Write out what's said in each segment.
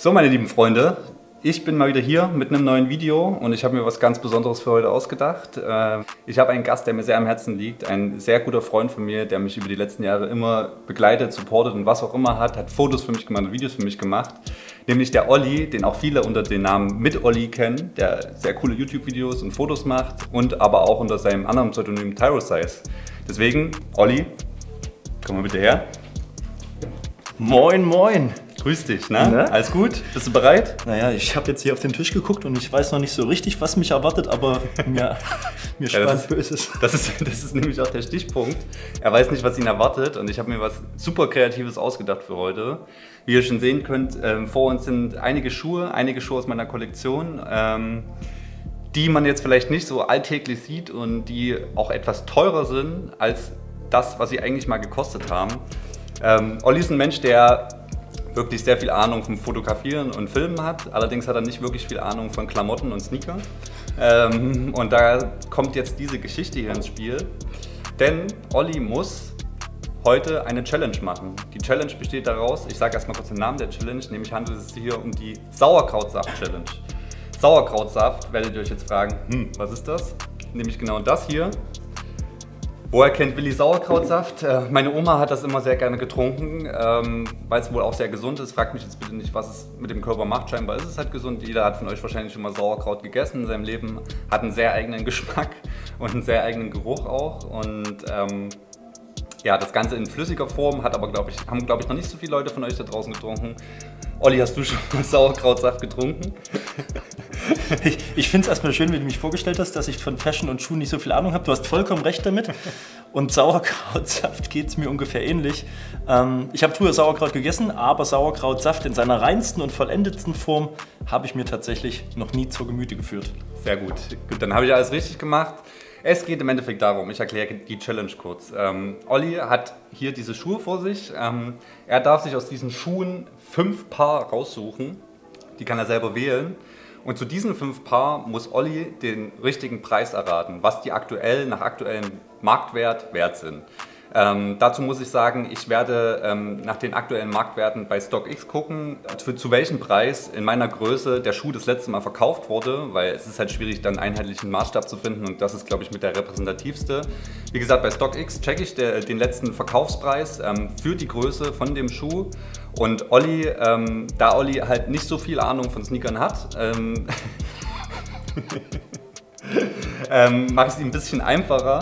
So, meine lieben Freunde, ich bin mal wieder hier mit einem neuen Video und ich habe mir was ganz Besonderes für heute ausgedacht. Ich habe einen Gast, der mir sehr am Herzen liegt, ein sehr guter Freund von mir, der mich über die letzten Jahre immer begleitet, supportet und was auch immer hat Fotos für mich gemacht, Videos für mich gemacht, nämlich der Olli, den auch viele unter dem Namen Mit Olli kennen, der sehr coole YouTube-Videos und Fotos macht und aber auch unter seinem anderen Pseudonym Tyrosize. Deswegen, Olli, komm mal bitte her. Moin, moin. Grüß dich, ne? Alles gut? Bist du bereit? Naja, ich habe jetzt hier auf den Tisch geguckt und ich weiß noch nicht so richtig, was mich erwartet, aber mir spannt Böses. Das ist nämlich auch der Stichpunkt. Er weiß nicht, was ihn erwartet und ich habe mir was super Kreatives ausgedacht für heute. Wie ihr schon sehen könnt, vor uns sind einige Schuhe aus meiner Kollektion, die man jetzt vielleicht nicht so alltäglich sieht und die auch etwas teurer sind als das, was sie eigentlich mal gekostet haben. Olli ist ein Mensch, der wirklich sehr viel Ahnung vom Fotografieren und Filmen hat. Allerdings hat er nicht wirklich viel Ahnung von Klamotten und Sneaker. Und da kommt jetzt diese Geschichte hier ins Spiel. Denn Olli muss heute eine Challenge machen. Die Challenge besteht daraus, ich sage erstmal kurz den Namen der Challenge, nämlich handelt es sich hier um die Sauerkrautsaft-Challenge. Sauerkrautsaft, werdet ihr euch jetzt fragen, was ist das? Nämlich genau das hier. Woher kennt Willi Sauerkrautsaft? Meine Oma hat das immer sehr gerne getrunken, weil es wohl auch sehr gesund ist. Fragt mich jetzt bitte nicht, was es mit dem Körper macht. Scheinbar ist es halt gesund. Jeder hat von euch wahrscheinlich schon mal Sauerkraut gegessen in seinem Leben. Hat einen sehr eigenen Geschmack und einen sehr eigenen Geruch auch. Und ja, das Ganze in flüssiger Form haben glaube ich noch nicht so viele Leute von euch da draußen getrunken. Olli, hast du schon mal Sauerkrautsaft getrunken? Ich finde es erstmal schön, wie du mich vorgestellt hast, dass ich von Fashion und Schuhen nicht so viel Ahnung habe. Du hast vollkommen recht damit. Und Sauerkrautsaft geht es mir ungefähr ähnlich. Ich habe früher Sauerkraut gegessen, aber Sauerkrautsaft in seiner reinsten und vollendetsten Form habe ich mir tatsächlich noch nie zur Gemüte geführt. Sehr gut. Gut, dann habe ich alles richtig gemacht. Es geht im Endeffekt darum, ich erkläre die Challenge kurz. Olli hat hier diese Schuhe vor sich. Er darf sich aus diesen Schuhen 5 Paar raussuchen. Die kann er selber wählen. Und zu diesen 5 Paar muss Olli den richtigen Preis erraten, was die nach aktuellem Marktwert wert sind. Dazu muss ich sagen, ich werde nach den aktuellen Marktwerten bei StockX gucken, zu welchem Preis in meiner Größe der Schuh das letzte Mal verkauft wurde, weil es ist halt schwierig, dann einen einheitlichen Maßstab zu finden und das ist, glaube ich, mit der repräsentativste. Wie gesagt, bei StockX checke ich den letzten Verkaufspreis für die Größe von dem Schuh. Und Olli, da Olli halt nicht so viel Ahnung von Sneakern hat, mache ich es ihm ein bisschen einfacher.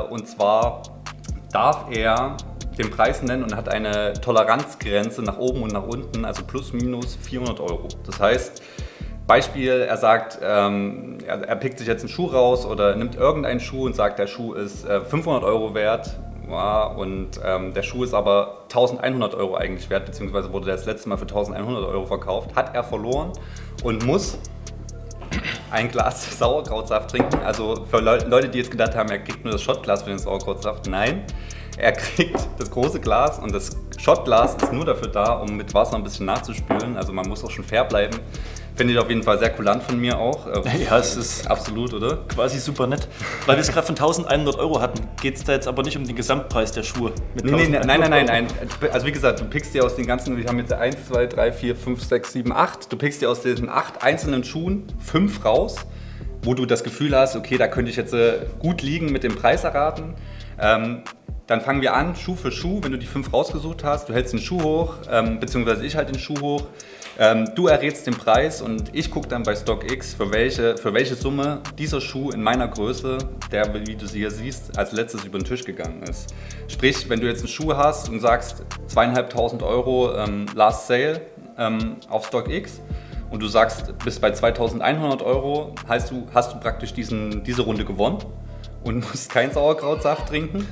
Und zwar darf er den Preis nennen und hat eine Toleranzgrenze nach oben und nach unten, also plus minus 400 Euro. Das heißt, Beispiel, er sagt, er pickt sich jetzt einen Schuh raus oder nimmt irgendeinen Schuh und sagt, der Schuh ist 500 Euro wert. Ja, und der Schuh ist aber 1100 Euro eigentlich wert, beziehungsweise wurde der das letzte Mal für 1100 Euro verkauft. Hat er verloren und muss ein Glas Sauerkrautsaft trinken. Also für Leute, die jetzt gedacht haben, er kriegt nur das Shotglas für den Sauerkrautsaft. Nein, er kriegt das große Glas und das Shotglas ist nur dafür da, um mit Wasser ein bisschen nachzuspülen. Also man muss auch schon fair bleiben. Finde ich auf jeden Fall sehr kulant von mir auch. Ja, es ist absolut, oder? Quasi super nett. Weil wir es gerade von 1100 Euro hatten, geht es da jetzt aber nicht um den Gesamtpreis der Schuhe. Nein. Also wie gesagt, du pickst dir aus den ganzen, wir haben jetzt 1, 2, 3, 4, 5, 6, 7, 8. Du pickst dir aus diesen 8 einzelnen Schuhen 5 raus, wo du das Gefühl hast, okay, da könnte ich jetzt gut liegen mit dem Preis erraten. Dann fangen wir an, Schuh für Schuh, wenn du die 5 rausgesucht hast, du hältst den Schuh hoch, beziehungsweise ich halte den Schuh hoch. Du errätst den Preis und ich gucke dann bei StockX, für welche Summe dieser Schuh in meiner Größe, der, wie du sie hier siehst, als letztes über den Tisch gegangen ist. Sprich, wenn du jetzt einen Schuh hast und sagst 2.500 Euro Last Sale auf StockX und du sagst, bis bei 2.100 Euro, hast du praktisch diese Runde gewonnen und musst keinen Sauerkrautsaft trinken.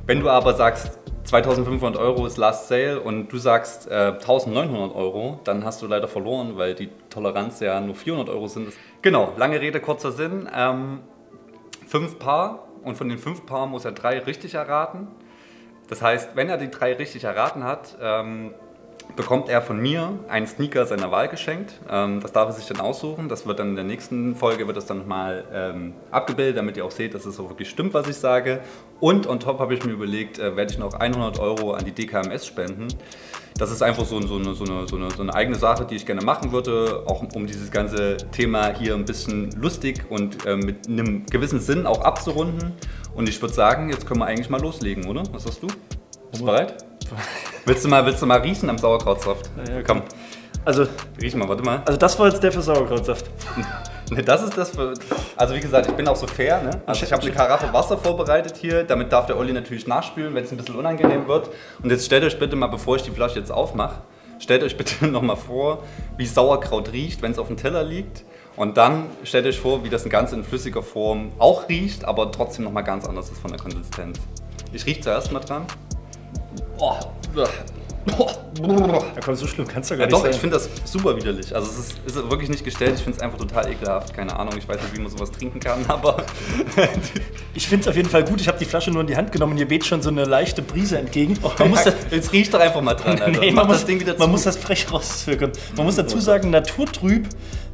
Wenn du aber sagst, 2.500 Euro ist Last Sale und du sagst 1.900 Euro, dann hast du leider verloren, weil die Toleranz ja nur 400 Euro sind. Genau, lange Rede, kurzer Sinn. 5 Paar und von den 5 Paaren muss er 3 richtig erraten. Das heißt, wenn er die 3 richtig erraten hat, bekommt er von mir einen Sneaker seiner Wahl geschenkt. Das darf er sich dann aussuchen. Das wird dann in der nächsten Folge wird das dann nochmal abgebildet, damit ihr auch seht, dass es so wirklich stimmt, was ich sage. Und on top habe ich mir überlegt, werde ich noch 100 € an die DKMS spenden. Das ist einfach so eine eigene Sache, die ich gerne machen würde, auch um dieses ganze Thema hier ein bisschen lustig und mit einem gewissen Sinn auch abzurunden. Und ich würde sagen, jetzt können wir eigentlich mal loslegen, oder? Was sagst du? Bist du bereit? Willst du mal riechen am Sauerkrautsaft? Ja, komm. Also, riech mal, warte mal. Also das war jetzt der für Sauerkrautsaft. Ne, das ist das für... Also wie gesagt, ich bin auch so fair, ne? Also ich habe eine Karaffe Wasser vorbereitet hier, damit darf der Olli natürlich nachspülen, wenn es ein bisschen unangenehm wird. Und jetzt stellt euch bitte mal, bevor ich die Flasche jetzt aufmache, stellt euch bitte nochmal vor, wie Sauerkraut riecht, wenn es auf dem Teller liegt. Und dann stellt euch vor, wie das Ganze in flüssiger Form auch riecht, aber trotzdem nochmal ganz anders ist von der Konsistenz. Ich rieche zuerst mal dran. Oh. Ja, komm, so schlimm kannst du gar nicht doch, sein. ich finde das super widerlich. Also es ist wirklich nicht gestellt, ich finde es einfach total ekelhaft. Keine Ahnung, ich weiß nicht, wie man sowas trinken kann, aber... Ich finde es auf jeden Fall gut, ich habe die Flasche nur in die Hand genommen und ihr weht schon so eine leichte Brise entgegen. Jetzt riecht doch einfach mal dran, Alter. Nee, man muss das frech rauszögern. Man muss dazu sagen, naturtrüb,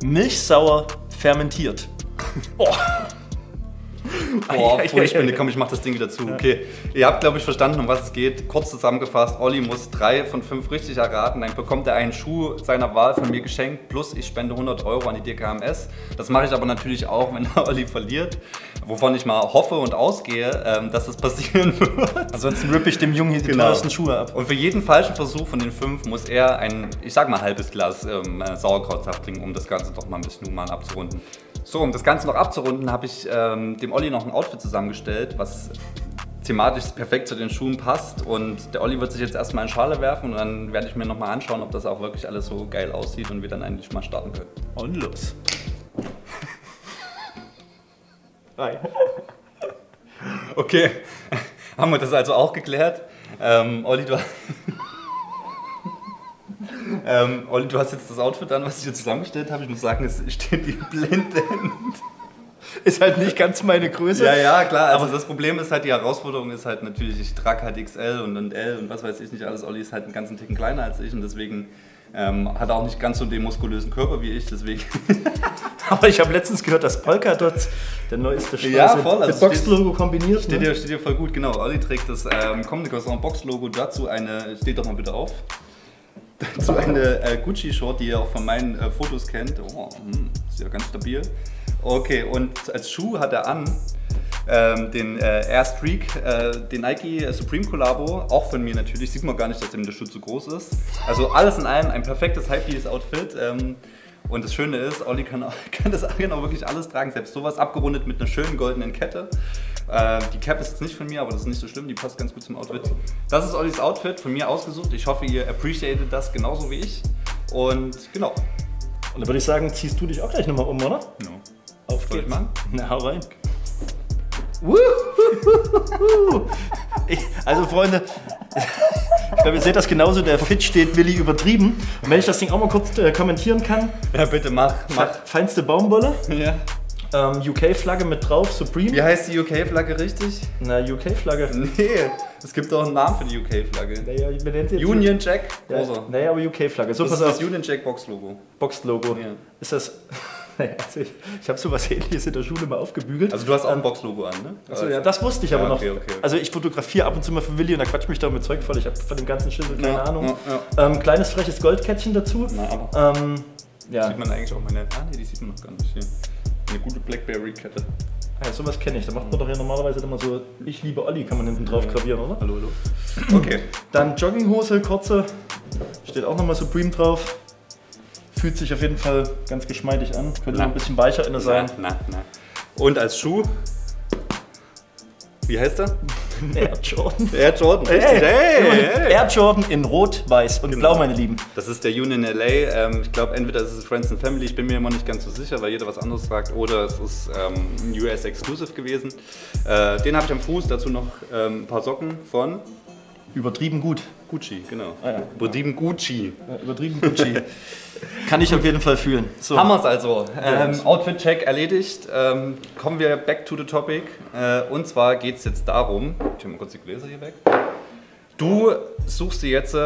milchsauer, fermentiert. Oh. Boah, furchtbar. Komm, ich mach das Ding wieder zu. Okay, ihr habt, glaube ich, verstanden, um was es geht. Kurz zusammengefasst, Olli muss 3 von 5 richtig erraten. Dann bekommt er einen Schuh seiner Wahl von mir geschenkt. Plus ich spende 100 € an die DKMS. Das mache ich aber natürlich auch, wenn der Olli verliert. Wovon ich mal hoffe und ausgehe, dass das passieren wird. Ansonsten rippe ich dem Jungen hier die teuersten Schuhe ab. Und für jeden falschen Versuch von den 5 muss er ein, ich sag mal, halbes Glas Sauerkrautsaft trinken, um das Ganze doch mal ein bisschen human abzurunden. So, um das Ganze noch abzurunden, habe ich dem Olli noch ein Outfit zusammengestellt, was thematisch perfekt zu den Schuhen passt. Und der Olli wird sich jetzt erstmal in Schale werfen und dann werde ich mir nochmal anschauen, ob das auch wirklich alles so geil aussieht und wir dann eigentlich mal starten können. Und los. Hi. Okay, haben wir das also auch geklärt. Olli, Olli, du hast jetzt das Outfit an, was ich dir zusammengestellt habe. Ich muss sagen, es steht dir blendend. Ist halt nicht ganz meine Größe. Ja, klar. Also das Problem ist halt, die Herausforderung ist halt natürlich, ich trage halt XL und L und was weiß ich nicht alles. Olli ist halt einen ganzen Ticken kleiner als ich und deswegen hat er auch nicht ganz so den muskulösen Körper wie ich, deswegen. Aber ich habe letztens gehört, dass Polka Dots der neueste Scheiß mit Box-Logo kombiniert. Steht dir voll gut, genau. Olli trägt das kommende Box-Logo, dazu eine, steht doch mal bitte auf. Dazu eine Gucci-Short, die ihr auch von meinen Fotos kennt. Oh, ist ja ganz stabil. Okay, und als Schuh hat er an den Air Streak, den Nike Supreme Collabo, auch von mir natürlich. Sieht man gar nicht, dass der Schuh zu groß ist. Also alles in allem ein perfektes Hypebeast-Outfit. Und das Schöne ist, Olli kann das auch wirklich alles tragen, selbst sowas abgerundet mit einer schönen goldenen Kette. Die Cap ist jetzt nicht von mir, aber das ist nicht so schlimm, die passt ganz gut zum Outfit. Das ist Ollis Outfit, von mir ausgesucht. Ich hoffe, ihr appreciated das genauso wie ich. Und genau. Und dann würde ich sagen, ziehst du dich auch gleich nochmal um, oder? No. Auf geht's. Na, hau rein. Also Freunde, ich glaube, ihr seht das genauso, der Fit steht Willi übertrieben. Und wenn ich das Ding auch mal kurz kommentieren kann. Ja, bitte mach. Feinste Baumwolle. Ja. UK-Flagge mit drauf, Supreme. Wie heißt die UK-Flagge richtig? Na, UK-Flagge. Nee, es gibt doch einen Namen für die UK-Flagge. Naja, wir nennen sie jetzt Union Jack. Ja, naja, aber UK-Flagge. So, das ist das Union Jack Box-Logo. Box-Logo. Ja. Ist das... Naja, also ich habe sowas Ähnliches in der Schule mal aufgebügelt. Also du hast auch ein Box-Logo an, ne? Achso, ja, das wusste ich aber noch. Okay. Also ich fotografiere ab und zu mal für Willi und da quatscht mich da mit Zeug voll. Ich habe von dem ganzen Schindel keine Ahnung. Ja. Kleines freches Goldkettchen dazu. Na, aber ja. Sieht man eigentlich auch meine... Ah ne, die sieht man noch gar nicht hier. Eine gute Blackberry-Kette. Ja, sowas kenne ich. Da macht man doch ja normalerweise immer so, ich liebe Olli, kann man hinten drauf gravieren, oder? Hallo. Okay. Dann Jogginghose, kurze. Steht auch nochmal Supreme drauf. Fühlt sich auf jeden Fall ganz geschmeidig an. Könnte noch ein bisschen weicher inne sein. Na. Und als Schuh? Wie heißt er? Air Jordan. Air Jordan, richtig. Hey. Air Jordan in Rot, Weiß und Blau, meine Lieben. Das ist der Union LA. Ich glaube, entweder ist es Friends and Family, ich bin mir immer nicht ganz so sicher, weil jeder was anderes sagt, oder es ist ein US Exclusive gewesen. Den habe ich am Fuß, dazu noch ein paar Socken von... Übertrieben gut. Gucci, genau. Ah, ja. Übertrieben Gucci. Ja, übertrieben Gucci. Kann ich auf jeden Fall fühlen. So. Haben wir es also. Outfit-Check erledigt. Kommen wir back to the topic. Und zwar geht es jetzt darum, ich habe mal kurz die Gläser hier weg. Du suchst dir jetzt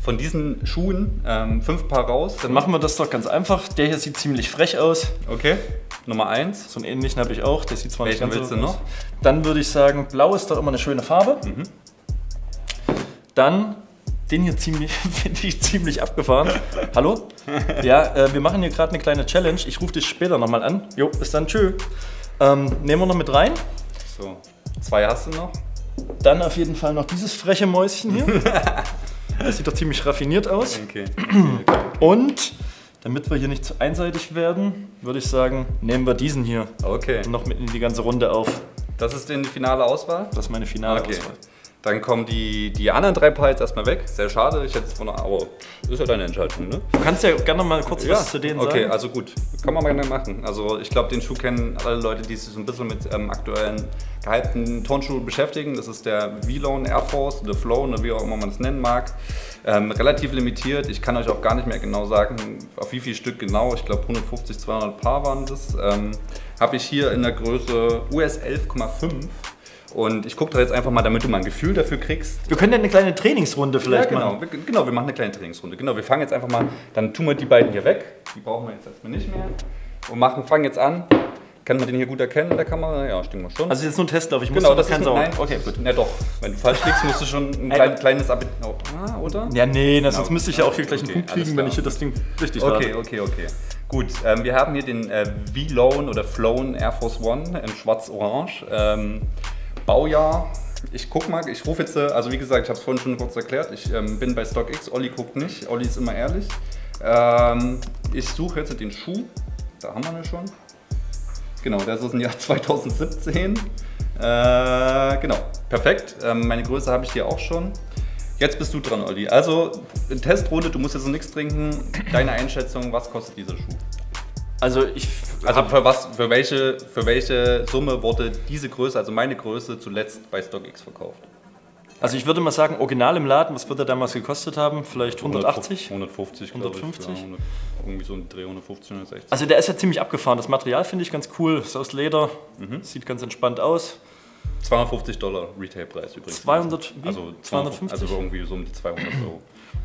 von diesen Schuhen 5 Paar raus. Dann machen wir das doch ganz einfach. Der hier sieht ziemlich frech aus. Okay, Nummer 1. So einen ähnlichen habe ich auch. Der sieht zwar Welchen nicht ganz willst so du aus. noch? Dann würde ich sagen, blau ist doch immer eine schöne Farbe. Dann den hier finde ich ziemlich abgefahren. Hallo? Ja, wir machen hier gerade eine kleine Challenge. Ich rufe dich später nochmal an. Jo, bis dann. Tschö. Nehmen wir noch mit rein. So, 2 hast du noch. Dann auf jeden Fall noch dieses freche Mäuschen hier. Das sieht doch ziemlich raffiniert aus. Okay. Und damit wir hier nicht zu einseitig werden, würde ich sagen, nehmen wir diesen hier Okay. noch mit in die ganze Runde auf. Das ist die finale Auswahl? Das ist meine finale Okay. Auswahl. Dann kommen die anderen 3 Paar jetzt erstmal weg. Sehr schade, ich hätte es von, aber ist ja deine Entscheidung, ne? Du kannst ja gerne noch mal kurz was zu denen sagen. Okay, also gut. Kann man mal gerne machen. Also ich glaube, den Schuh kennen alle Leute, die sich so ein bisschen mit aktuellen gehypten Turnschuhen beschäftigen. Das ist der V-Lone Air Force, The Flow, oder wie auch immer man es nennen mag. Relativ limitiert. Ich kann euch auch gar nicht mehr genau sagen, auf wie viel Stück genau. Ich glaube 150, 200 Paar waren das. Habe ich hier in der Größe US 11,5. Und ich gucke da jetzt einfach mal, damit du mal ein Gefühl dafür kriegst. Wir können ja eine kleine Trainingsrunde vielleicht machen. Genau, wir machen eine kleine Trainingsrunde. Genau, wir fangen jetzt einfach mal, dann tun wir die beiden hier weg. Die brauchen wir jetzt erstmal nicht mehr. Und fangen jetzt an. Kann man den hier gut erkennen in der Kamera? Ja, stimmt mal schon. Also jetzt nur ein Testlauf, ich muss genau, das ist Nein, okay, gut. Na doch, wenn du falsch liegst, musst du schon ein kleines Abit... oder? Ja, nee, sonst müsste ich ja auch hier gleich einen Punkt kriegen, wenn ich hier das Ding richtig lade. Okay. Gut, wir haben hier den V-Lone oder Flown Air Force One in schwarz-orange. Baujahr, ich guck mal, ich rufe jetzt, also wie gesagt, ich habe es vorhin schon kurz erklärt, ich bin bei StockX, Olli guckt nicht, Olli ist immer ehrlich. Ich suche jetzt den Schuh, da haben wir ihn schon. Genau, das ist ein Jahr 2017. Genau, perfekt, meine Größe habe ich hier auch schon. Jetzt bist du dran, Olli. Also, in Testrunde, du musst jetzt noch nichts trinken. Deine Einschätzung, was kostet dieser Schuh? Also für welche Summe wurde diese Größe, also meine Größe, zuletzt bei StockX verkauft? Also ich würde mal sagen, original im Laden, was wird er damals gekostet haben? Vielleicht 180? 150, 150? Ich. Ja, irgendwie so ein Dreh 150, 160. Also der ist ja ziemlich abgefahren. Das Material finde ich ganz cool. Ist aus Leder, sieht ganz entspannt aus. $250 Retailpreis übrigens. 200, wie? Also 250? Also irgendwie so um die 200 Euro.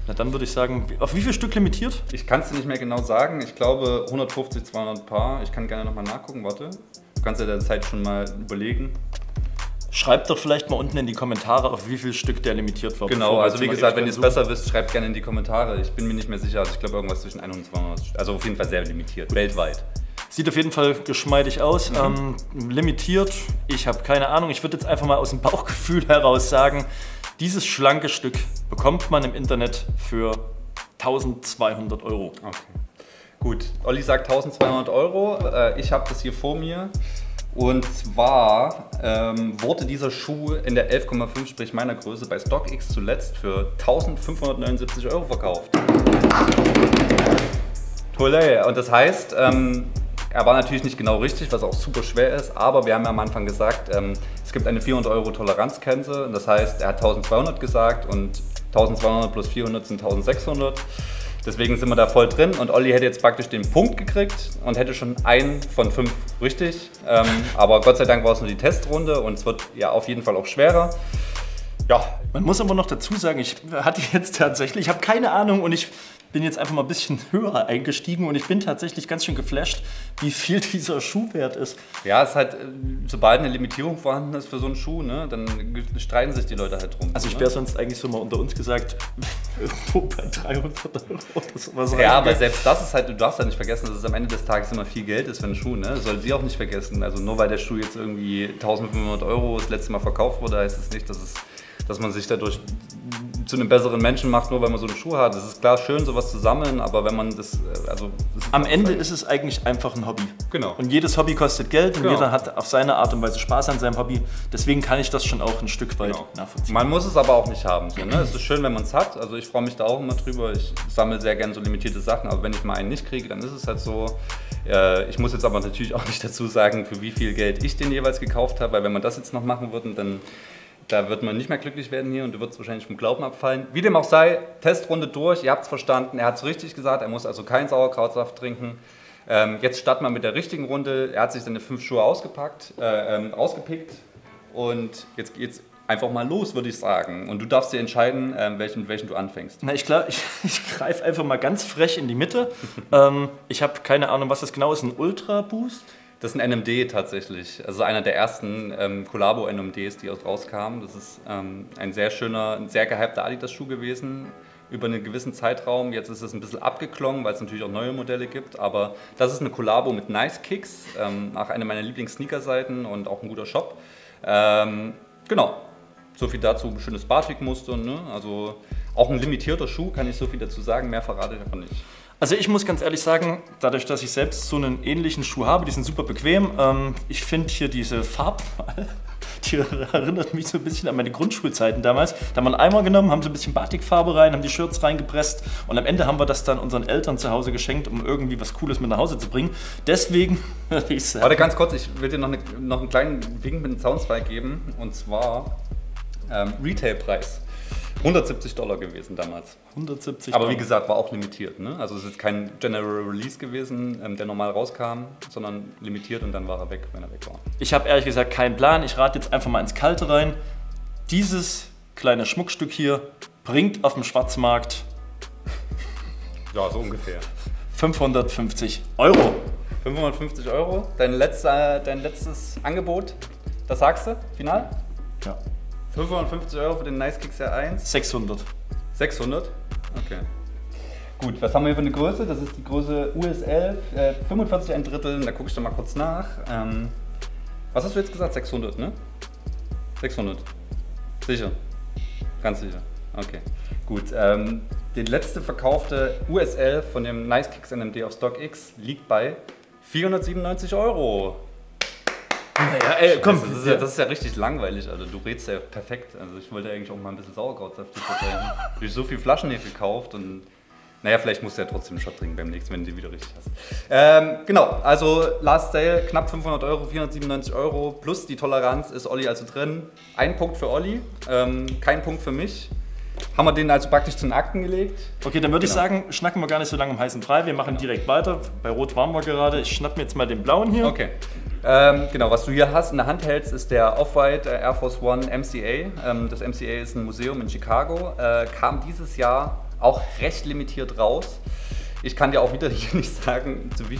Na dann würde ich sagen, auf wie viel Stück limitiert? Ich kann es dir nicht mehr genau sagen. Ich glaube 150, 200 Paar. Ich kann gerne nochmal nachgucken, warte. Du kannst ja der Zeit schon mal überlegen. Schreibt doch vielleicht mal unten in die Kommentare, auf wie viel Stück der limitiert wird. Genau, also wie gesagt, wenn ihr es besser wisst, schreibt gerne in die Kommentare. Ich bin mir nicht mehr sicher, also ich glaube irgendwas zwischen 100 und 200. Also auf jeden Fall sehr limitiert, weltweit. Sieht auf jeden Fall geschmeidig aus, limitiert. Ich habe keine Ahnung, ich würde jetzt einfach mal aus dem Bauchgefühl heraus sagen, dieses schlanke Stück bekommt man im Internet für 1.200 Euro. Okay. Gut, Olli sagt 1.200 Euro. Ich habe das hier vor mir. Und zwar wurde dieser Schuh in der 11,5, sprich meiner Größe, bei StockX zuletzt für 1.579 Euro verkauft. Tolle. Und das heißt, er war natürlich nicht genau richtig, was auch super schwer ist, aber wir haben ja am Anfang gesagt, es gibt eine 400 Euro Toleranzgrenze. Das heißt, er hat 1.200 gesagt und 1.200 plus 400 sind 1.600. Deswegen sind wir da voll drin und Olli hätte jetzt praktisch den Punkt gekriegt und hätte schon einen von 5 richtig. Aber Gott sei Dank war es nur die Testrunde und es wird ja auf jeden Fall auch schwerer. Ja. Man muss aber noch dazu sagen, ich hatte jetzt tatsächlich, ich habe keine Ahnung und ich bin jetzt einfach mal ein bisschen höher eingestiegen und ich bin tatsächlich ganz schön geflasht, wie viel dieser Schuh wert ist. Ja, es ist halt, sobald eine Limitierung vorhanden ist für so einen Schuh, ne, dann streiten sich die Leute halt drum. Also ich wäre sonst eigentlich so mal unter uns gesagt, irgendwo bei 300 Euro oder sowas. Ja, aber selbst das ist halt, du darfst ja nicht vergessen, dass es am Ende des Tages immer viel Geld ist für einen Schuh, ne? Das sollten sie auch nicht vergessen. Also nur weil der Schuh jetzt irgendwie 1.500 Euro das letzte Mal verkauft wurde, heißt es nicht, dass man sich dadurch zu einem besseren Menschen macht, nur weil man so einen Schuh hat. Es ist klar schön, sowas zu sammeln, aber wenn man das... Am Ende ist es eigentlich einfach ein Hobby. Genau. Und jedes Hobby kostet Geld und jeder hat auf seine Art und Weise Spaß an seinem Hobby. Deswegen kann ich das schon auch ein Stück weit nachvollziehen. Man muss es aber auch nicht haben. So, ne? Es ist schön, wenn man es hat. Also ich freue mich da auch immer drüber. Ich sammle sehr gerne so limitierte Sachen, aber wenn ich mal einen nicht kriege, dann ist es halt so. Ich muss jetzt aber natürlich auch nicht dazu sagen, für wie viel Geld ich den jeweils gekauft habe, weil wenn wir das jetzt noch machen würden, dann... Da wird man nicht mehr glücklich werden hier und du wirst wahrscheinlich vom Glauben abfallen. Wie dem auch sei, Testrunde durch, ihr habt es verstanden, er hat es richtig gesagt, er muss also keinen Sauerkrautsaft trinken. Jetzt starten wir mit der richtigen Runde, er hat sich seine 5 Schuhe ausgepickt und jetzt geht's einfach mal los, würde ich sagen. Und du darfst dir entscheiden, mit welchen du anfängst. Na, ich greife einfach mal ganz frech in die Mitte. Ich habe keine Ahnung, was das genau ist. Ein Ultra Boost? Das ist ein NMD tatsächlich. Also einer der ersten Collabo-NMDs, die rauskamen. Das ist ein sehr schöner, ein sehr gehypter Adidas-Schuh gewesen über einen gewissen Zeitraum. Jetzt ist es ein bisschen abgeklungen, weil es natürlich auch neue Modelle gibt. Aber das ist eine Collabo mit Nice Kicks, auch eine meiner Lieblings-Sneaker-Seiten und auch ein guter Shop. Genau. So viel dazu, schönes Batik-Muster, ne? Also auch ein limitierter Schuh, kann ich so viel dazu sagen, mehr verrate ich davon nicht. Also ich muss ganz ehrlich sagen, dadurch, dass ich selbst so einen ähnlichen Schuh habe, die sind super bequem, ich finde hier diese Farbwahl, die erinnert mich so ein bisschen an meine Grundschulzeiten damals. Da haben wir einen Eimer genommen, haben so ein bisschen Batikfarbe rein, haben die Shirts reingepresst und am Ende haben wir das dann unseren Eltern zu Hause geschenkt, um irgendwie was Cooles mit nach Hause zu bringen. Deswegen würde ich sagen... Warte ganz kurz, ich will dir noch einen kleinen Wink mit dem Zaunzweig geben und zwar... Retailpreis. $170 gewesen damals. 170 Aber wie gesagt, war auch limitiert. Ne? Also es ist kein General Release gewesen, der normal rauskam, sondern limitiert und dann war er weg, wenn er weg war. Ich habe ehrlich gesagt keinen Plan. Ich rate jetzt einfach mal ins Kalte rein. Dieses kleine Schmuckstück hier bringt auf dem Schwarzmarkt... Ja, so ungefähr. 550 Euro. 550 Euro? Dein letztes Angebot? Das sagst du? Final? Ja. 550 Euro für den Nice Kicks R1? 600. 600? Okay. Gut, was haben wir hier für eine Größe? Das ist die Größe US11, 45 ein Drittel. Da gucke ich doch mal kurz nach. Was hast du jetzt gesagt? 600, ne? 600. Sicher? Ganz sicher. Okay. Gut. Die letzte verkaufte US11 von dem Nice Kicks NMD auf StockX liegt bei 497 Euro. Naja, ey, komm. Das ist ja richtig langweilig, also du redest ja perfekt. Also ich wollte eigentlich auch mal ein bisschen Sauerkrautsaft verteilen. Du hast so viele Flaschen hier gekauft und naja, vielleicht musst du ja trotzdem einen Shot trinken beim nächsten, wenn du die wieder richtig hast. Genau, also Last Sale, knapp 500 Euro, 497 Euro plus die Toleranz ist Olli also drin. Ein Punkt für Olli, kein Punkt für mich. Haben wir den also praktisch zu den Akten gelegt. Okay, dann würde ich sagen, schnacken wir gar nicht so lange im heißen Brei. Wir machen direkt weiter. Bei Rot waren wir gerade. Ich schnapp mir jetzt mal den blauen hier. Okay. Genau, was du hier hast, in der Hand hältst, ist der Off-White Air Force One MCA. Das MCA ist ein Museum in Chicago. Kam dieses Jahr auch recht limitiert raus. Ich kann dir auch wieder hier nicht sagen, zu wie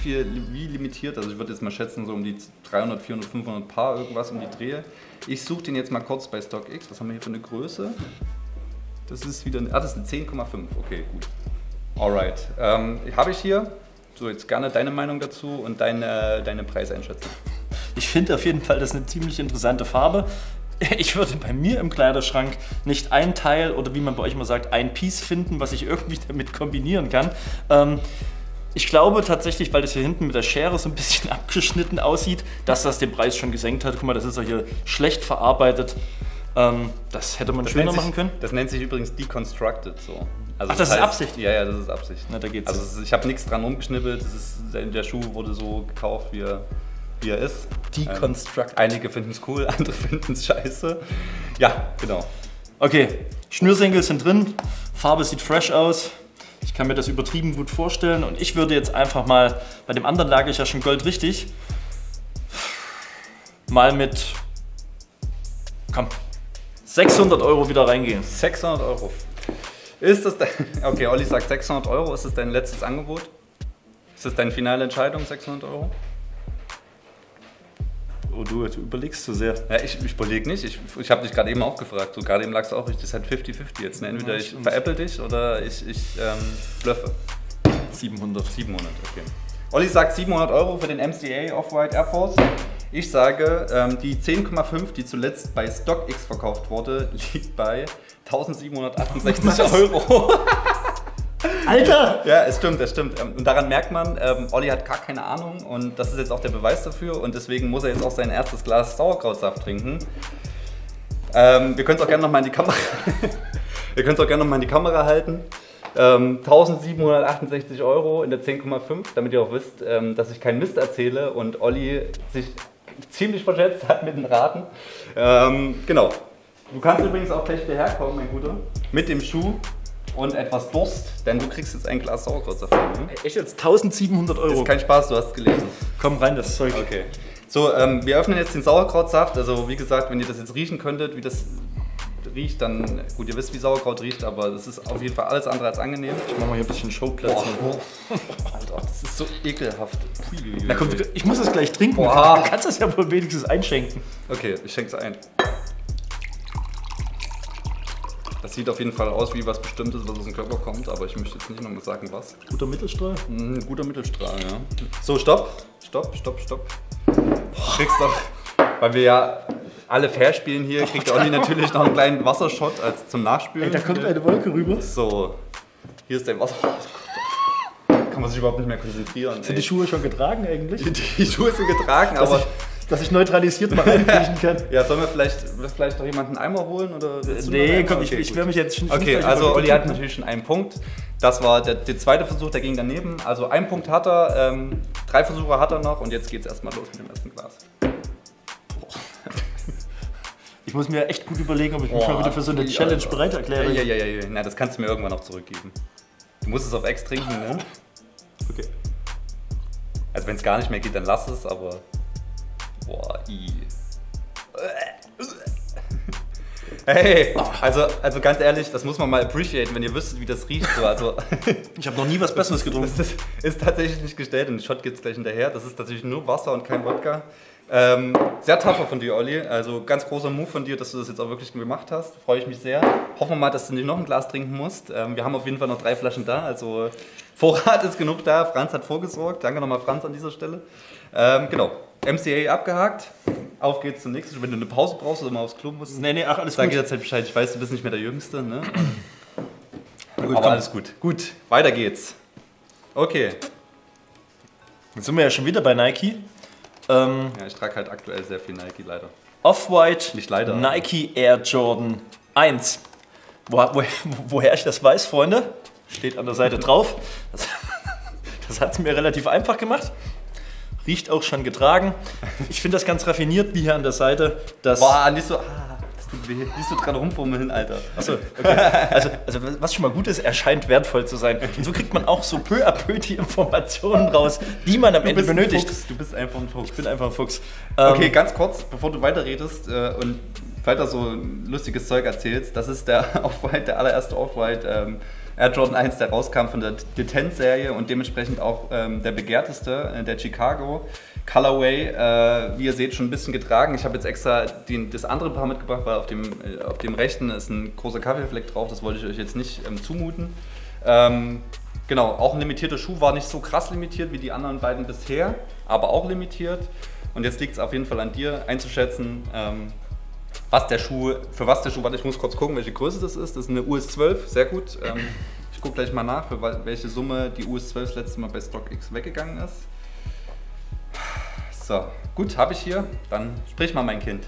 limitiert. Also ich würde jetzt mal schätzen, so um die 300, 400, 500 Paar, irgendwas um die Drehe. Ich suche den jetzt mal kurz bei StockX. Was haben wir hier für eine Größe? Das ist wieder, das ist eine 10,5. Okay, gut. Alright. Habe ich hier. So, jetzt gerne deine Meinung dazu und deine Preiseinschätzung. Ich finde auf jeden Fall, das ist eine ziemlich interessante Farbe. Ich würde bei mir im Kleiderschrank nicht ein Teil oder wie man bei euch immer sagt, ein Piece finden, was ich irgendwie damit kombinieren kann. Ich glaube tatsächlich, weil das hier hinten mit der Schere so ein bisschen abgeschnitten aussieht, dass das den Preis schon gesenkt hat. Guck mal, das ist ja hier schlecht verarbeitet. Das hätte man schöner machen können. Das nennt sich übrigens Deconstructed so. Also ach, das ist Absicht? Ja, das ist Absicht. Na, da geht's. Also ich habe nichts dran rumgeschnippelt. Der Schuh wurde so gekauft, wie er ist. Deconstructed. Einige finden es cool, andere finden es scheiße. Ja, genau. Okay, Schnürsenkel sind drin, Farbe sieht fresh aus. Ich kann mir das übertrieben gut vorstellen und ich würde jetzt einfach mal, bei dem anderen lag ich ja schon Gold richtig, mal mit, komm, 600 Euro wieder reingehen. 600 Euro. Ist das okay, Olli sagt 600 Euro. Ist das dein letztes Angebot? Ist das deine finale Entscheidung, 600 Euro? Oh, du überlegst zu sehr. Ja, ich überlege nicht. Ich habe dich gerade eben auch gefragt. Gerade eben lagst du auch richtig. Das ist halt 50-50 jetzt. Ne? Entweder ich veräpple dich oder ich bluffe. 700. 700, okay. Olli sagt 700 Euro für den MCA Off-White Air Force. Ich sage, die 10,5, die zuletzt bei StockX verkauft wurde, liegt bei 1768 Euro. Alter! Ja, es stimmt. Und daran merkt man, Olli hat gar keine Ahnung und das ist jetzt auch der Beweis dafür und deswegen muss er jetzt auch sein erstes Glas Sauerkrautsaft trinken. Wir können es auch gerne nochmal in die Kamera halten. 1768 Euro in der 10,5, damit ihr auch wisst, dass ich keinen Mist erzähle und Olli sich ziemlich verschätzt hat mit den Raten. Genau. Du kannst übrigens auch gleich hierher kommen, mein Guter, mit dem Schuh und etwas Durst, denn du kriegst jetzt ein Glas Sauerkrautsaft. Ne? Echt jetzt 1700 Euro? Das ist kein Spaß, du hast es gelesen. Komm rein, das Zeug. Okay. So, wir öffnen jetzt den Sauerkrautsaft. Also wie gesagt, wenn ihr das jetzt riechen könntet, wie das riecht, dann, gut, ihr wisst, wie Sauerkraut riecht, aber das ist auf jeden Fall alles andere als angenehm. Ich mach mal hier ein bisschen Showplatz. Alter, das ist so ekelhaft. Na komm, ich muss das gleich trinken. Boah. Du kannst das ja wohl wenigstens einschenken. Okay, ich schenke es ein. Das sieht auf jeden Fall aus wie was Bestimmtes, was aus dem Körper kommt, aber ich möchte jetzt nicht nochmal sagen, was. Guter Mittelstrahl? Ein guter Mittelstrahl, ja. So, stopp. Du kriegst doch, weil wir ja alle fair spielen hier, kriegt der Olli natürlich noch einen kleinen Wassershot als zum Nachspülen. Ey, da kommt eine Wolke rüber. So, hier ist dein Wasser. Kann man sich überhaupt nicht mehr konzentrieren. Sind die Schuhe schon getragen eigentlich? Die Schuhe sind getragen, aber... Dass ich neutralisiert mal reinkriechen kann. Ja, sollen wir vielleicht noch jemanden einen Eimer holen? Oder nee, komm, okay, ich werde mich jetzt schon... Okay, also Olli hat natürlich schon einen Punkt. Das war der zweite Versuch, der ging daneben. Also einen Punkt hat er, 3 Versuche hat er noch und jetzt geht es erstmal los mit dem ersten Glas. Ich muss mir echt gut überlegen, ob ich mich mal wieder für so eine Challenge bereit erkläre. Ja. Na, das kannst du mir irgendwann noch zurückgeben. Du musst es auf Ex trinken, ne? Okay. Also wenn es gar nicht mehr geht, dann lass es, aber... Boah, Hey, also ganz ehrlich, das muss man mal appreciaten, wenn ihr wüsstet, wie das riecht. So, also ich habe noch nie was Besseres getrunken. Das ist tatsächlich nicht gestellt und den Shot gibt es gleich hinterher. Das ist tatsächlich nur Wasser und kein Wodka. Sehr tapfer von dir, Olli. Also ganz großer Move von dir, dass du das jetzt auch wirklich gemacht hast. Freue ich mich sehr. Hoffen wir mal, dass du nicht noch ein Glas trinken musst. Wir haben auf jeden Fall noch 3 Flaschen da, also Vorrat ist genug da. Franz hat vorgesorgt. Danke nochmal, Franz, an dieser Stelle. Genau. MCA abgehakt. Auf geht's zum nächsten. Wenn du eine Pause brauchst oder mal aufs Klo musst, nee, ach, alles sag gut. jederzeit Bescheid. Ich weiß, du bist nicht mehr der Jüngste, ne? Gut, aber alles gut. Gut, weiter geht's. Okay. Jetzt sind wir ja schon wieder bei Nike. Ja, ich trage halt aktuell sehr viel Nike, leider. Off-White Nicht leider. Nike Air Jordan 1. Woher ich das weiß, Freunde, steht an der Seite drauf. Das hat es mir relativ einfach gemacht. Riecht auch schon getragen. Ich finde das ganz raffiniert, wie hier an der Seite. Boah, nicht so... das tut weh. Nicht so dran rumfummeln, Alter. Achso, okay. Also was schon mal gut ist, er scheint wertvoll zu sein. Und so kriegt man auch so peu à peu die Informationen raus, die man am Ende benötigt. Du bist einfach ein Fuchs. Ich bin einfach ein Fuchs. Okay, ganz kurz, bevor du weiterredest und weiter so lustiges Zeug erzählst. Das ist der Off-White, der allererste Off-White Air Jordan 1, der rauskam von der Detent-Serie und dementsprechend auch der begehrteste, der Chicago Colorway. Wie ihr seht, schon ein bisschen getragen. Ich habe jetzt extra das andere Paar mitgebracht, weil auf dem rechten ist ein großer Kaffeefleck drauf. Das wollte ich euch jetzt nicht zumuten. Genau, auch ein limitierter Schuh, war nicht so krass limitiert wie die anderen beiden bisher, aber auch limitiert. Und jetzt liegt es auf jeden Fall an dir einzuschätzen, für was der Schuh, warte, ich muss kurz gucken, welche Größe das ist. Das ist eine US 12, sehr gut. Ich gucke gleich mal nach, für welche Summe die US 12 das letzte Mal bei StockX weggegangen ist. So, gut, habe ich hier. Dann sprich mal, mein Kind.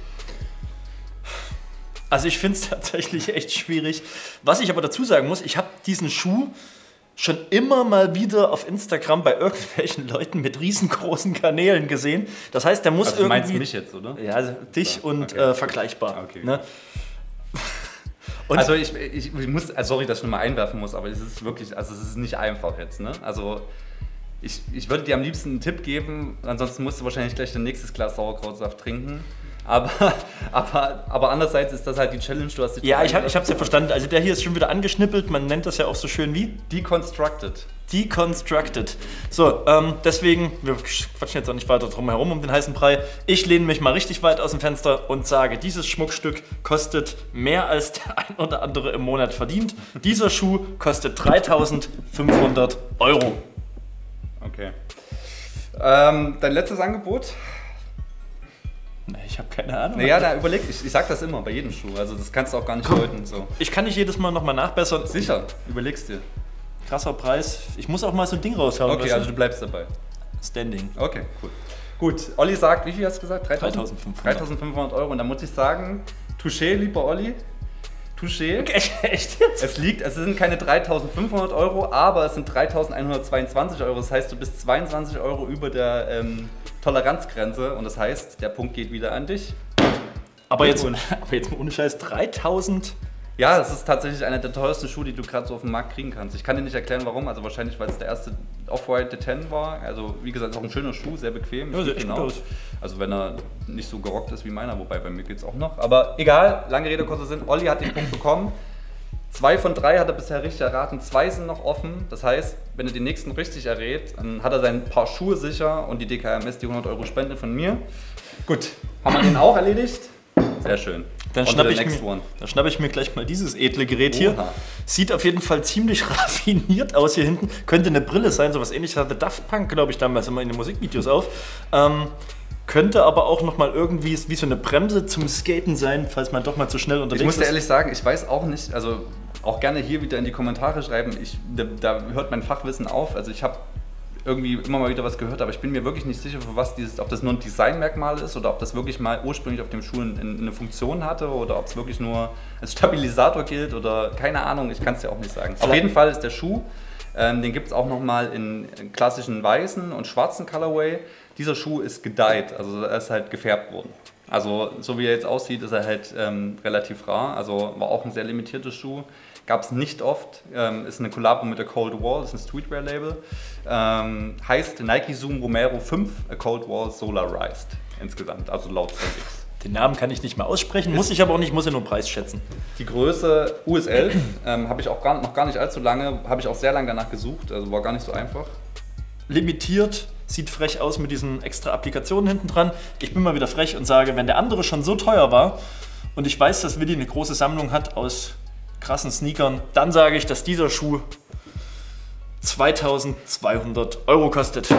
Also ich finde es tatsächlich echt schwierig. Was ich aber dazu sagen muss, ich habe diesen Schuh schon immer mal wieder auf Instagram bei irgendwelchen Leuten mit riesengroßen Kanälen gesehen. Das heißt, der muss also, irgendwie... Du meinst mich jetzt, oder? Ja, also dich und okay. Vergleichbar. Okay. Ne? Und also ich muss, sorry, dass ich nochmal einwerfen muss, aber es ist wirklich, also es ist nicht einfach jetzt. Ne? Also ich würde dir am liebsten einen Tipp geben, ansonsten musst du wahrscheinlich gleich dein nächstes Glas Sauerkrautsaft trinken. Aber andererseits ist das halt die Challenge, du hast die... Ja, ich habe es ja verstanden. Also der hier ist schon wieder angeschnippelt, man nennt das ja auch so schön wie? Deconstructed. Deconstructed. So, deswegen, wir quatschen jetzt auch nicht weiter drum herum um den heißen Brei. Ich lehne mich mal richtig weit aus dem Fenster und sage, dieses Schmuckstück kostet mehr als der ein oder andere im Monat verdient. Dieser Schuh kostet 3.500 €. Okay. Dein letztes Angebot? Ich habe keine Ahnung. Naja, da überleg, ich sag das immer bei jedem Schuh, also das kannst du auch gar nicht deuten. So. Ich kann nicht jedes Mal nochmal nachbessern. Sicher, überlegst dir. Krasser Preis. Ich muss auch mal so ein Ding raushauen. Okay, also du bleibst dabei. Standing. Okay, cool. Gut, Olli sagt, wie viel hast du gesagt? 3.500 €. Und da muss ich sagen, touché, lieber Olli. Touché. Okay, echt jetzt? Es sind keine 3.500 €, aber es sind 3.122 €. Das heißt, du bist 22 € über der Toleranzgrenze und das heißt, der Punkt geht wieder an dich. Aber jetzt mal ohne Scheiß, 3.000 Ja, das ist tatsächlich einer der teuersten Schuhe, die du gerade so auf dem Markt kriegen kannst. Ich kann dir nicht erklären, warum. Also wahrscheinlich, weil es der erste Off-White The 10 war. Also wie gesagt, auch ein schöner Schuh, sehr bequem. Ja, sieht echt gut aus. Also wenn er nicht so gerockt ist wie meiner, wobei bei mir geht es auch noch. Aber egal, lange Rede, kurzer Sinn. Olli hat den Punkt bekommen. 2 von 3 hat er bisher richtig erraten, 2 sind noch offen. Das heißt, wenn er den nächsten richtig errät, dann hat er sein Paar Schuhe sicher und die DKMS die 100 € Spende von mir. Gut, haben wir den auch erledigt? Sehr schön. Dann schnappe ich mir gleich mal dieses edle Gerät hier. Sieht auf jeden Fall ziemlich raffiniert aus hier hinten. Könnte eine Brille sein, sowas ähnliches hatte Daft Punk, glaube ich, damals immer in den Musikvideos auf. Könnte aber auch nochmal irgendwie wie so eine Bremse zum Skaten sein, falls man doch mal zu schnell unterwegs ist. Ich muss dir ehrlich sagen, ich weiß auch nicht, also auch gerne hier wieder in die Kommentare schreiben, da hört mein Fachwissen auf. Also ich habe irgendwie immer mal wieder was gehört, aber ich bin mir wirklich nicht sicher, für was ob das nur ein Designmerkmal ist oder ob das wirklich mal ursprünglich auf dem Schuh eine Funktion hatte oder ob es wirklich nur als Stabilisator gilt oder keine Ahnung, ich kann es dir auch nicht sagen. Auf jeden Fall ist der Schuh, den gibt es auch nochmal in klassischen weißen und schwarzen Colorway. Dieser Schuh ist gedyed, also er ist halt gefärbt worden. Also so wie er jetzt aussieht, ist er halt relativ rar, also war auch ein sehr limitierter Schuh. Gab es nicht oft, ist eine Kollabo mit der Cold Wall, das ist ein Streetwear-Label. Heißt Nike Zoom Romero 5 A Cold Wall Solarized insgesamt, also laut StockX. Den Namen kann ich nicht mal aussprechen, muss ich aber auch nicht, muss ja nur Preis schätzen. Die Größe US 11 habe ich auch noch gar nicht allzu lange, habe ich auch sehr lange danach gesucht, also war gar nicht so einfach. Limitiert, sieht frech aus mit diesen extra Applikationen hinten dran. Ich bin mal wieder frech und sage, wenn der andere schon so teuer war und ich weiß, dass Willi eine große Sammlung hat aus krassen Sneakern, dann sage ich, dass dieser Schuh 2.200 € kostet.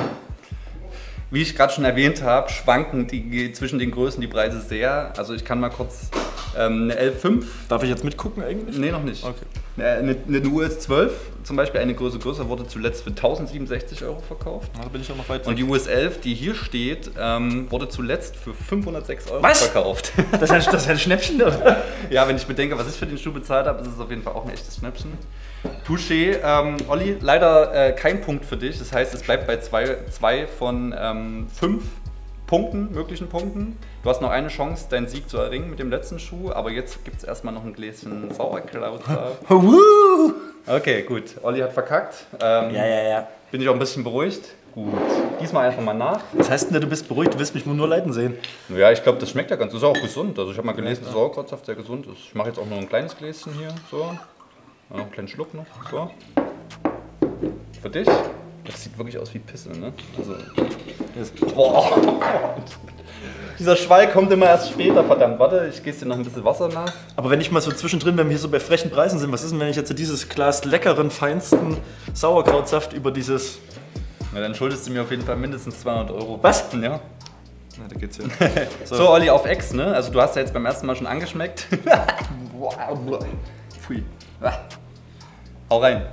Wie ich gerade schon erwähnt habe, schwanken zwischen den Größen die Preise sehr. Also ich kann mal kurz eine L5. Darf ich jetzt mitgucken eigentlich? Nee, noch nicht. Okay. Eine US 12, zum Beispiel eine Größe größer, wurde zuletzt für 1.067 € verkauft. Da bin ich auch noch weit weg. Und die US 11, die hier steht, wurde zuletzt für 506 € Was? verkauft. Das ist ein Schnäppchen, oder? Ja, wenn ich bedenke, was ich für den Schuh bezahlt habe, ist es auf jeden Fall auch ein echtes Schnäppchen. Touché. Olli, leider kein Punkt für dich. Das heißt, es bleibt bei 2 von 5 Punkten, möglichen Punkten. Du hast noch eine Chance, deinen Sieg zu erringen mit dem letzten Schuh, aber jetzt gibt es erstmal noch ein Gläschen Sauerkraut. Okay, gut. Olli hat verkackt. Ja. Bin ich auch ein bisschen beruhigt. Gut. Diesmal einfach mal nach. Was heißt denn, du bist beruhigt? Du willst mich nur leiden sehen. Ja, ich glaube, das schmeckt ja ganz. Das ist auch gesund. Also ich habe mal gelesen, dass Sauerkrautsaft sehr gesund ist. Ich mache jetzt auch noch ein kleines Gläschen hier. So. Noch einen kleinen Schluck noch. So. Für dich. Das sieht wirklich aus wie Pisse, ne? Also, boah. Dieser Schwall kommt immer erst später, verdammt. Warte, ich gieße dir noch ein bisschen Wasser nach. Aber wenn ich mal so zwischendrin, wenn wir hier so bei frechen Preisen sind, was ist denn, wenn ich jetzt dieses Glas leckeren, feinsten Sauerkrautsaft über dieses... Na, dann schuldest du mir auf jeden Fall mindestens 200 €. Was? Ja. Na, da geht's ja. So, Olli, auf Ex, ne? Also du hast ja jetzt beim ersten Mal schon angeschmeckt. Pfui. Hau rein.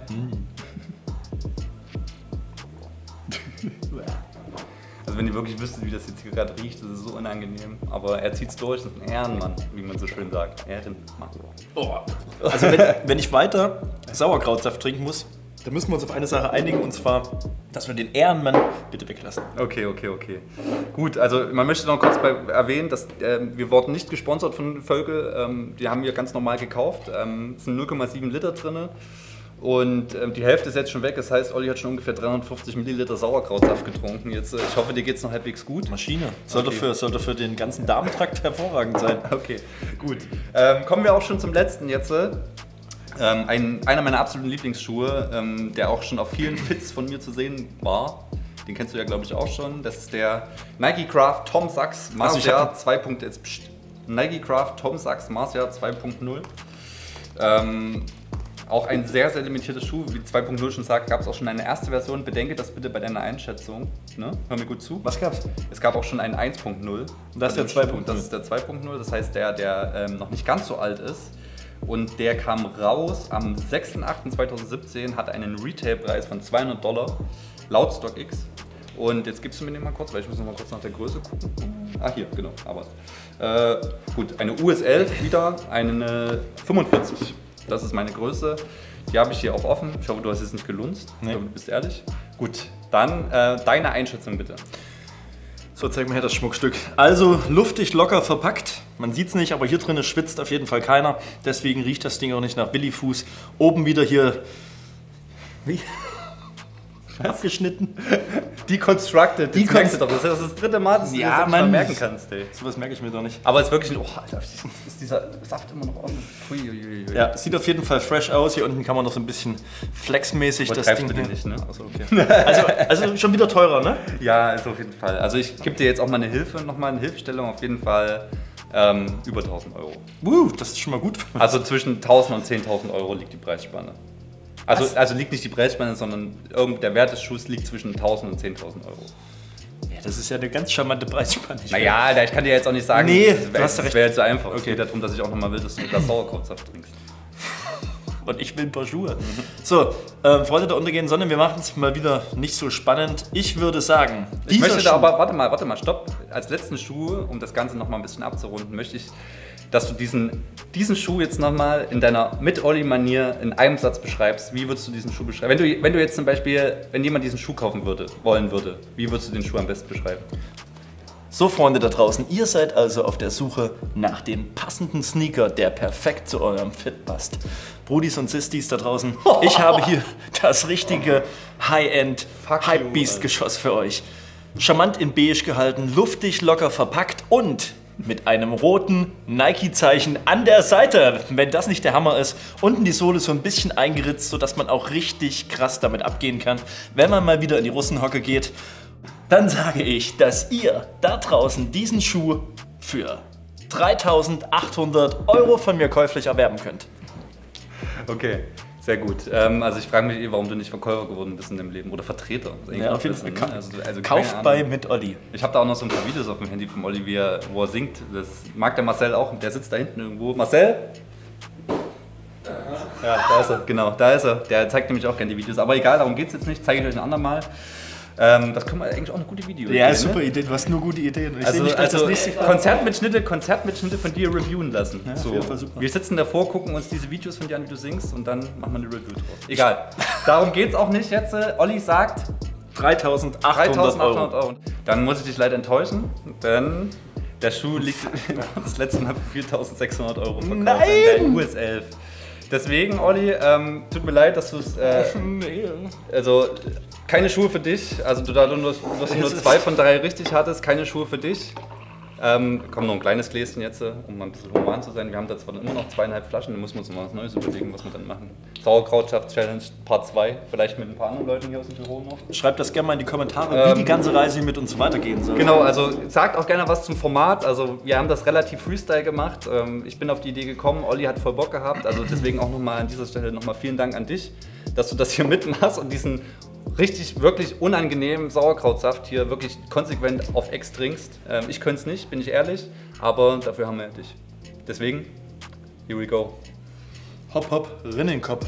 Also wenn ihr wirklich wüsstet, wie das jetzt hier gerade riecht, das ist so unangenehm. Aber er zieht's durch, das ist ein Ehrenmann, wie man so schön sagt. Ehrenmann. Oh. Also wenn ich weiter Sauerkrautsaft trinken muss, dann müssen wir uns auf eine Sache einigen, und zwar, dass wir den Ehrenmann bitte weglassen. Okay. Gut, also man möchte noch kurz erwähnen, dass wir wurden nicht gesponsert von Völkel. Die haben wir ganz normal gekauft. Es sind 0,7 Liter drin. Und die Hälfte ist jetzt schon weg, das heißt, Olli hat schon ungefähr 350 Milliliter Sauerkrautsaft getrunken. Jetzt, ich hoffe, dir geht es noch halbwegs gut. Maschine. Sollte für den ganzen Darmtrakt hervorragend sein. Okay, gut. Kommen wir auch schon zum letzten jetzt. Einer meiner absoluten Lieblingsschuhe, der auch schon auf vielen Fits von mir zu sehen war. Den kennst du ja, glaube ich, auch schon. Das ist der Nike Craft Tom Sachs Marcia 2.0. Nike Craft Tom Sachs Marcia 2.0. Auch ein sehr, sehr limitiertes Schuh. Wie 2.0 schon sagt, gab es auch schon eine erste Version. Bedenke das bitte bei deiner Einschätzung. Ne? Hör mir gut zu. Was gab's? Es gab auch schon einen 1.0. Und das ist der 2.0. Das ist der 2.0. Das heißt, der noch nicht ganz so alt ist. Und der kam raus am 6.8.2017, hat einen Retailpreis von $200 laut StockX. Und jetzt gibst du mir den mal kurz, weil ich muss noch mal kurz nach der Größe gucken. Ah, hier, genau. Aber gut, eine US 11 wieder, eine 45. Das ist meine Größe. Die habe ich hier auch offen. Ich hoffe, du hast jetzt nicht gelunzt. Nee. Du bist ehrlich. Gut, dann deine Einschätzung bitte. So, zeig mir her das Schmuckstück. Also luftig, locker verpackt. Man sieht es nicht, aber hier drin schwitzt auf jeden Fall keiner. Deswegen riecht das Ding auch nicht nach Billigfuß. Oben wieder hier... Wie? Abgeschnitten. Deconstructed. Das merkst du doch. Das ist das dritte Mal, dass du das nicht merken kannst. Ey. Sowas merke ich mir doch nicht. Aber es ist wirklich ein... Oh, Alter, ist dieser Saft immer noch offen. Ja, sieht auf jeden Fall fresh aus. Hier unten kann man noch so ein bisschen flexmäßig das Ding... Du den nicht, ne? Achso, okay. Also schon wieder teurer, ne? Ja, ist auf jeden Fall. Also ich gebe dir jetzt auch mal eine Hilfe, nochmal eine Hilfestellung. Auf jeden Fall über 1.000 Euro. Das ist schon mal gut. Also zwischen 1.000 und 10.000 Euro liegt die Preisspanne. Also liegt nicht die Preisspanne, sondern der Wert des Schuhs liegt zwischen 1.000 und 10.000 Euro. Ja, das ist ja eine ganz charmante Preisspanne. Naja, ich kann dir jetzt auch nicht sagen, das wäre jetzt so einfach. Okay. Es geht darum, dass ich auch nochmal will, dass du das Sauerkrautsaft trinkst. Und ich will ein paar Schuhe. So, Freunde der untergehenden Sonne, wir machen es mal wieder nicht so spannend. Ich würde sagen, ich möchte da aber, warte mal, stopp. Als letzten Schuh, um das Ganze nochmal ein bisschen abzurunden, möchte ich, dass du diesen Schuh jetzt nochmal in deiner Mit-Olli-Manier in einem Satz beschreibst. Wie würdest du diesen Schuh beschreiben? Wenn du jetzt zum Beispiel, wenn jemand diesen Schuh kaufen wollen würde, wie würdest du den Schuh am besten beschreiben? So, Freunde da draußen, ihr seid also auf der Suche nach dem passenden Sneaker, der perfekt zu eurem Fit passt. Brudis und Sistis da draußen, ich habe hier das richtige High-End Hypebeast-Geschoss für euch. Charmant in beige gehalten, luftig, locker verpackt und mit einem roten Nike-Zeichen an der Seite. Wenn das nicht der Hammer ist, unten die Sohle so ein bisschen eingeritzt, sodass man auch richtig krass damit abgehen kann, wenn man mal wieder in die Russenhocke geht. Dann sage ich, dass ihr da draußen diesen Schuh für 3.800 Euro von mir käuflich erwerben könnt. Okay, sehr gut. Also ich frage mich, warum du nicht Verkäufer geworden bist in deinem Leben oder Vertreter. Ja, auf jeden Fall. Ne? Also Kauf bei mit Olli. Ich habe da auch noch so ein paar Videos auf dem Handy vom Olli, wo er singt. Das mag der Marcel auch. Der sitzt da hinten irgendwo. Marcel? Ja, da ist er. Genau, da ist er. Der zeigt nämlich auch gerne die Videos. Aber egal, darum geht es jetzt nicht. Zeige ich euch ein andermal. Das können wir eigentlich auch eine gute Video. Ja, super Idee. Du hast nur gute Ideen. Ich also Konzertmitschnitte von dir reviewen lassen. Ja, so. Super. Wir sitzen davor, gucken uns diese Videos von dir an, wie du singst und dann machen wir eine Review drauf. Egal. Darum geht es auch nicht jetzt. Olli sagt 3.800 Euro. Dann muss ich dich leider enttäuschen, denn der Schuh liegt das letzte Mal für 4.600 Euro verkauft. Nein! In der US 11. Deswegen, Olli, tut mir leid, dass du es. Also, keine Schuhe für dich. Also, da du nur 2 von 3 richtig hattest, keine Schuhe für dich. Kommt noch ein kleines Gläschen jetzt, um mal ein bisschen human zu sein. Wir haben da zwar immer noch 2,5 Flaschen, dann müssen wir uns mal was Neues überlegen, was wir dann machen. Sauerkrautsaft-Challenge Part 2, vielleicht mit ein paar anderen Leuten hier aus dem Büro noch. Schreibt das gerne mal in die Kommentare, wie die ganze Reise mit uns weitergehen soll. Genau, also sagt auch gerne was zum Format. Also wir haben das relativ Freestyle gemacht. Ich bin auf die Idee gekommen, Olli hat voll Bock gehabt. Also deswegen auch nochmal an dieser Stelle nochmal vielen Dank an dich, dass du das hier mitmachst und diesen wirklich unangenehmen Sauerkrautsaft hier wirklich konsequent auf Ex trinkst. Ich könnte es nicht, bin ich ehrlich, aber dafür haben wir dich. Deswegen, here we go. Hopp, hopp, Rinnenkopf.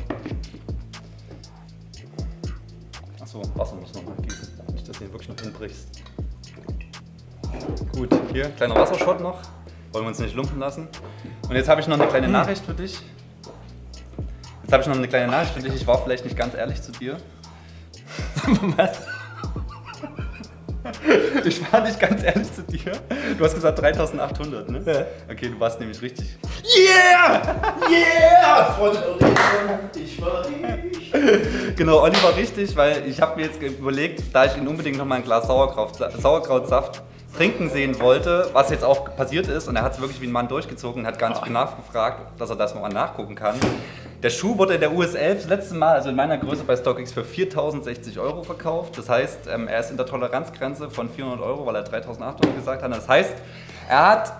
Achso, Wasser muss noch mal gießen, nicht, dass du ihn wirklich noch hinbrichst. Gut, hier, kleiner Wassershot noch. Wollen wir uns nicht lumpen lassen. Und jetzt habe ich noch eine kleine Nachricht für dich. Ich war vielleicht nicht ganz ehrlich zu dir. Was? Ich war nicht ganz ehrlich zu dir. Du hast gesagt 3.800, ne? Ja. Okay, du warst nämlich richtig. Yeah! Yeah! Von ich war richtig. Genau, Olli war richtig, weil ich habe mir jetzt überlegt, da ich ihn unbedingt noch mal ein Glas Sauerkrautsaft trinken sehen wollte, was jetzt auch passiert ist, und er hat es wirklich wie ein Mann durchgezogen und hat gar nicht nachgefragt, dass er das mal nachgucken kann. Der Schuh wurde in der US 11 das letzte Mal, also in meiner Größe bei StockX, für 4.060 Euro verkauft. Das heißt, er ist in der Toleranzgrenze von 400 Euro, weil er 3.800 gesagt hat. Das heißt, er hat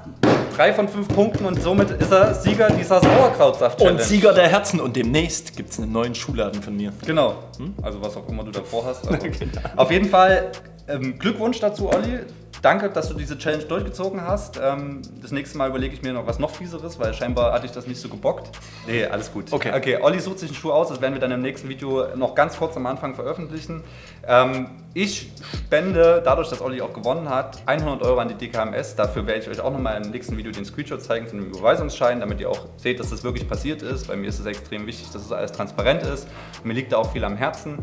3 von 5 Punkten und somit ist er Sieger dieser Sauerkrautsaft-Challenge. Und Sieger der Herzen. Und demnächst gibt es einen neuen Schuhladen von mir. Genau. Also was auch immer du davor hast. Also genau. Auf jeden Fall Glückwunsch dazu, Olli. Danke, dass du diese Challenge durchgezogen hast. Das nächste Mal überlege ich mir noch was noch Fieseres, weil scheinbar hatte ich das nicht so gebockt. Nee, alles gut. Okay, Olli sucht sich einen Schuh aus, das werden wir dann im nächsten Video noch ganz kurz am Anfang veröffentlichen. Ich spende, dadurch, dass Olli auch gewonnen hat, 100 Euro an die DKMS. Dafür werde ich euch auch nochmal im nächsten Video den Screenshot zeigen von dem Überweisungsschein, damit ihr auch seht, dass das wirklich passiert ist. Bei mir ist es extrem wichtig, dass es alles transparent ist. Mir liegt da auch viel am Herzen.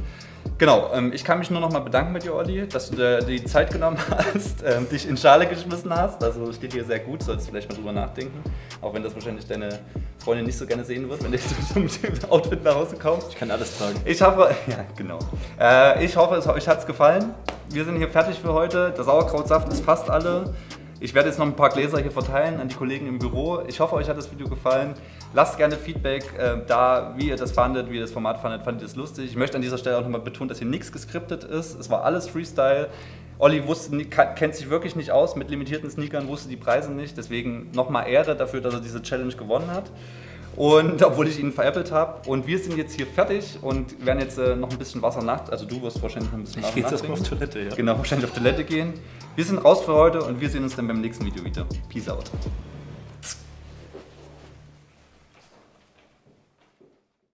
Genau, ich kann mich nur noch mal bedanken bei dir, Olli, dass du dir die Zeit genommen hast, dich in Schale geschmissen hast. Also steht dir sehr gut, solltest vielleicht mal drüber nachdenken. Auch wenn das wahrscheinlich deine Freundin nicht so gerne sehen wird, wenn du so mit dem Outfit nach Hause kommst. Ich kann alles tragen. Ich hoffe, ja genau. Ich hoffe, euch hat es gefallen. Wir sind hier fertig für heute. Der Sauerkrautsaft ist fast alle. Ich werde jetzt noch ein paar Gläser hier verteilen an die Kollegen im Büro. Ich hoffe, euch hat das Video gefallen. Lasst gerne Feedback da, wie ihr das fandet, wie ihr das Format fandet. Fandet ihr es lustig? Ich möchte an dieser Stelle auch nochmal betonen, dass hier nichts geskriptet ist. Es war alles Freestyle. Olli kennt sich wirklich nicht aus mit limitierten Sneakern, wusste die Preise nicht. Deswegen nochmal Ehre dafür, dass er diese Challenge gewonnen hat. Und obwohl ich ihn veräppelt habe. Und wir sind jetzt hier fertig und werden jetzt noch ein bisschen Wasser also du wirst wahrscheinlich noch ein bisschen Ich gehe jetzt erstmal auf Toilette, ja. Genau, wahrscheinlich auf Toilette gehen. Wir sind raus für heute und wir sehen uns dann beim nächsten Video wieder. Peace out.